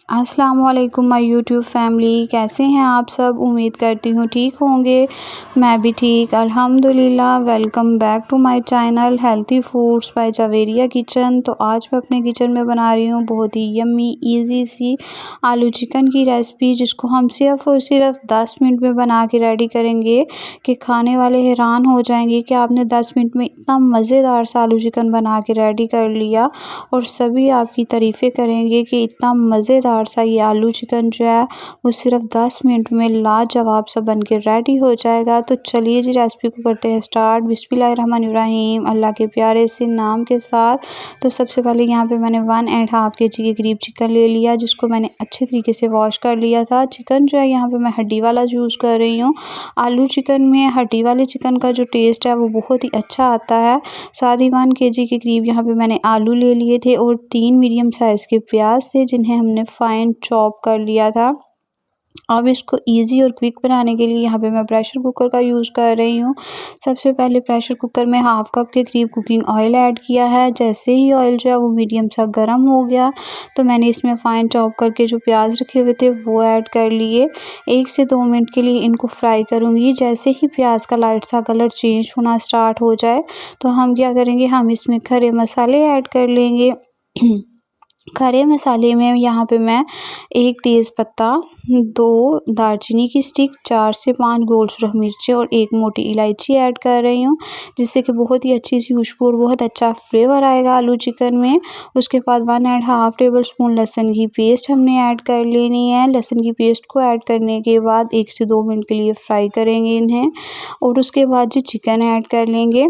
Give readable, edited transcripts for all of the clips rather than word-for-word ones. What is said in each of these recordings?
अस्सलाम वालेकुम my YouTube family, कैसे हैं आप सब। उम्मीद करती हूँ ठीक होंगे। मैं भी ठीक अल्हम्दुलिल्लाह। Welcome back to my channel healthy foods by Javeria kitchen. तो आज मैं अपने किचन में बना रही हूँ बहुत ही यम्मी इजी सी आलू चिकन की रेसिपी, जिसको हम सिर्फ और सिर्फ 10 मिनट में बना के रेडी करेंगे कि खाने वाले हैरान हो जाएंगे कि आपने 10 मिनट में इतना मज़ेदार सा आलू चिकन बना के रेडी कर लिया। और सभी आपकी तारीफ़ें करेंगे कि इतना मज़ेदार सा ये आलू चिकन जो है वो सिर्फ 10 मिनट में लाजवाब सा बन के रेडी हो जाएगा। तो चलिए जी रेसिपी को करते हैं स्टार्ट। बिस्मिल्लाहिर्रहमानिर्रहीम, अल्लाह के प्यारे से नाम के साथ। तो सबसे पहले यहाँ पे मैंने 1.5 kg के करीब चिकन ले लिया, जिसको मैंने अच्छे तरीके से वॉश कर लिया था। चिकन जो है यहाँ पे मैं हड्डी वाला यूज़ कर रही हूँ। आलू चिकन में हड्डी वाले चिकन का जो टेस्ट है वो बहुत ही अच्छा आता है। साथ ही 1 kg के करीब यहाँ पे मैंने आलू ले लिए थे और 3 मीडियम साइज़ के प्याज थे, जिन्हें हमने फाइन चॉप कर लिया था। अब इसको इजी और क्विक बनाने के लिए यहाँ पे मैं प्रेशर कुकर का यूज़ कर रही हूँ। सबसे पहले प्रेशर कुकर में 1/2 कप के करीब कुकिंग ऑयल ऐड किया है। जैसे ही ऑयल जो है वो मीडियम सा गर्म हो गया तो मैंने इसमें फाइन चॉप करके जो प्याज रखे हुए थे वो ऐड कर लिए। 1 से 2 मिनट के लिए इनको फ्राई करूँगी। जैसे ही प्याज का लाइट सा कलर चेंज होना स्टार्ट हो जाए तो हम क्या करेंगे, हम इसमें खड़े मसाले ऐड कर लेंगे। खड़े मसाले में यहाँ पे मैं 1 तेज़ पत्ता, 2 दालचीनी की स्टिक, 4 से 5 गोल सूरख मिर्ची और 1 मोटी इलायची ऐड कर रही हूँ, जिससे कि बहुत ही अच्छी सी खुशबू और बहुत अच्छा फ्लेवर आएगा आलू चिकन में। उसके बाद 1.5 टेबल स्पून लहसुन की पेस्ट हमने ऐड कर लेनी है। लहसुन की पेस्ट को ऐड करने के बाद 1 से 2 मिनट के लिए फ्राई करेंगे इन्हें और उसके बाद जी चिकन ऐड कर लेंगे।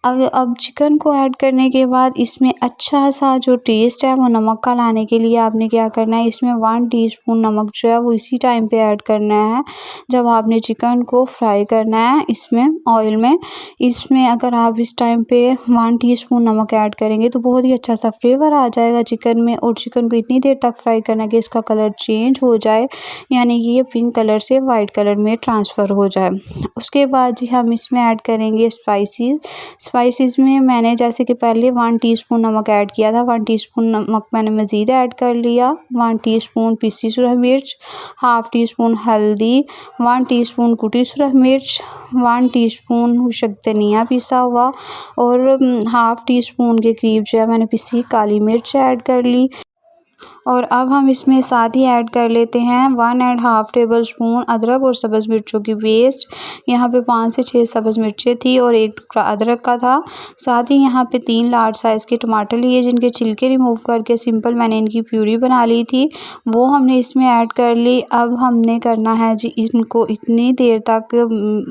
अब चिकन को ऐड करने के बाद इसमें अच्छा सा जो टेस्ट है वो नमक का लाने के लिए आपने क्या करना है, इसमें 1 टीस्पून नमक जो है वो इसी टाइम पे ऐड करना है जब आपने चिकन को फ्राई करना है इसमें ऑयल में। इसमें अगर आप इस टाइम पे 1 टीस्पून नमक ऐड करेंगे तो बहुत ही अच्छा सा फ्लेवर आ जाएगा चिकन में। और चिकन को इतनी देर तक फ्राई करना है कि इसका कलर चेंज हो जाए, यानी कि ये पिंक कलर से वाइट कलर में ट्रांसफ़र हो जाए। उसके बाद जी हम इसमें ऐड करेंगे स्पाइसेस में मैंने जैसे कि पहले 1 टीस्पून नमक ऐड किया था, 1 टीस्पून नमक मैंने मज़ीद ऐड कर लिया। 1 टीस्पून पिसी सुरख मिर्च, हाफ़ टीस्पून हल्दी, 1 टीस्पून कुटी सुरख मिर्च, 1 टीस्पून खुशक धनिया पिसा हुआ और हाफ़ टीस्पून के करीब जो है मैंने पिसी काली मिर्च ऐड कर ली। और अब हम इसमें साथ ही ऐड कर लेते हैं 1.5 टेबल स्पून अदरक और सब्ज़ मिर्चों की पेस्ट। यहाँ पे 5 से 6 सब्ज़ मिर्चें थी और 1 टुकड़ा अदरक का था। साथ ही यहाँ पे 3 लार्ज साइज़ के टमाटर लिए, जिनके छिलके रिमूव करके सिंपल मैंने इनकी प्यूरी बना ली थी, वो हमने इसमें ऐड कर ली। अब हमने करना है जी इनको इतनी देर तक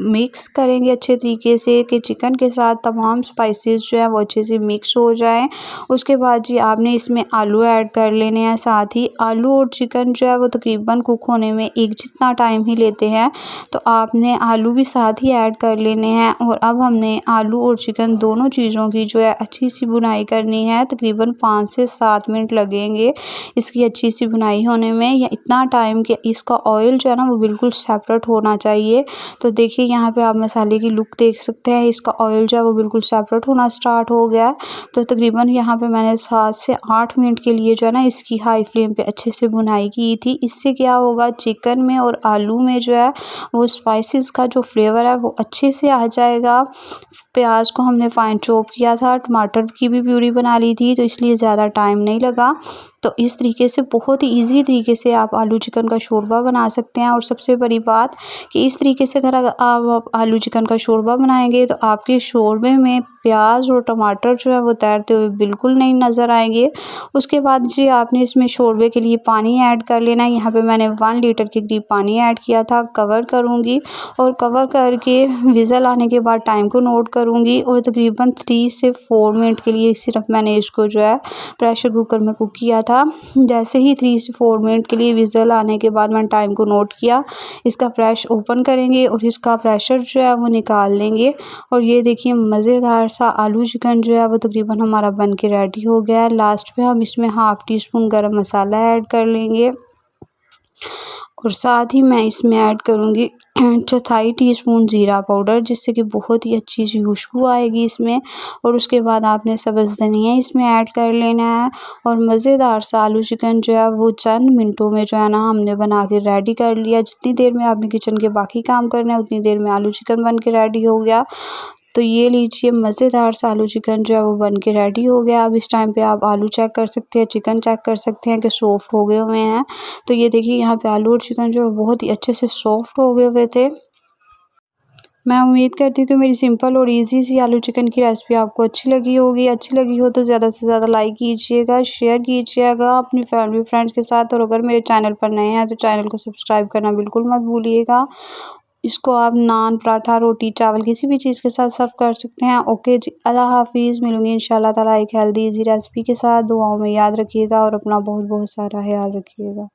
मिक्स करेंगे अच्छे तरीके से कि चिकन के साथ तमाम स्पाइसेस जो है वो अच्छे से मिक्स हो जाएँ। उसके बाद जी आपने इसमें आलू ऐड कर लेने हैं। साथ ही आलू और चिकन जो है वो तकरीबन कुक होने में एक जितना टाइम ही लेते हैं, तो आपने आलू भी साथ ही ऐड कर लेने हैं। और अब हमने आलू और चिकन दोनों चीज़ों की जो है अच्छी सी भुनाई करनी है। तकरीबन 5 से 7 मिनट लगेंगे इसकी अच्छी सी भुनाई होने में, या इतना टाइम कि इसका ऑयल जो है ना वो बिल्कुल सेपरेट होना चाहिए। तो देखिए यहाँ पे आप मसाले की लुक देख सकते हैं, इसका ऑयल जो है वो बिल्कुल सेपरेट होना स्टार्ट हो गया। तो तकरीबन यहाँ पे मैंने 7 से 8 मिनट के लिए जो है ना इसकी हाई फ्लेम पे अच्छे से भुनाई की थी। इससे क्या होगा, चिकन में और आलू में जो है वो स्पाइसेस का जो फ्लेवर है वो अच्छे से आ जाएगा। प्याज को हमने फाइन चॉप किया था, टमाटर की भी प्यूरी बना ली थी, तो इसलिए ज़्यादा टाइम नहीं लगा। तो इस तरीके से बहुत ही ईज़ी तरीके से आप आलू चिकन का शोरबा बना सकते हैं। और सबसे बड़ी बात कि इस तरीके से अगर आप आलू चिकन का शोरबा बनाएंगे तो आपके शोरबे में प्याज और टमाटर जो है वो तैरते हुए बिल्कुल नहीं नज़र आएंगे। उसके बाद जी आपने इसमें शोरबे के लिए पानी ऐड कर लेना है। यहाँ पे मैंने 1 लीटर के करीब पानी ऐड किया था। कवर करूँगी और कवर करके विज़ल आने के बाद टाइम को नोट करूँगी और तकरीबन 3 से 4 मिनट के लिए सिर्फ मैंने इसको जो है प्रेशर कुकर में कुक किया था। जैसे ही 3 से 4 मिनट के लिए विज़ल आने के बाद मैंने टाइम को नोट किया। इसका प्रेश ओपन करेंगे और इसका प्रेशर जो है वो निकाल लेंगे। और ये देखिए मज़ेदार सा आलू चिकन जो है वो तकरीबन हमारा बन के रेडी हो गया है। लास्ट में हम इसमें हाफ़ टी स्पून गरम मसाला ऐड कर लेंगे और साथ ही मैं इसमें ऐड करूँगी 1/4 टीस्पून ज़ीरा पाउडर, जिससे कि बहुत ही अच्छी सी खुशबू आएगी इसमें। और उसके बाद आपने सब्ज़ धनिया इसमें ऐड कर लेना है और मज़ेदार सा आलू चिकन जो है वो चंद मिनटों में जो है ना हमने बना के रेडी कर लिया। जितनी देर में आपने किचन के बाकी काम करना है उतनी देर में आलू चिकन बन के रेडी हो गया। तो ये लीजिए मज़ेदार सा आलू चिकन जो है वो बन के रेडी हो गया। अब इस टाइम पे आप आलू चेक कर सकते हैं, चिकन चेक कर सकते हैं कि सॉफ्ट हो गए हुए हैं। तो ये देखिए यहाँ पे आलू और चिकन जो है बहुत ही अच्छे से सॉफ्ट हो गए हुए थे। मैं उम्मीद करती हूँ कि मेरी सिंपल और ईज़ी सी आलू चिकन की रेसिपी आपको अच्छी लगी होगी। अच्छी लगी हो तो ज़्यादा से ज़्यादा लाइक कीजिएगा, शेयर कीजिएगा अपनी फैमिली फ्रेंड्स के साथ। और अगर मेरे चैनल पर नए हैं तो चैनल को सब्सक्राइब करना बिल्कुल मत भूलिएगा। इसको आप नान, पराठा, रोटी, चावल किसी भी चीज़ के साथ सर्व कर सकते हैं। ओके जी, अल्लाह हाफ़िज़। मिलूँगी इंशाअल्लाह ताला एक हेल्दी ईज़ी रेसिपी के साथ। दुआओं में याद रखिएगा और अपना बहुत-बहुत सारा ख़याल रखिएगा।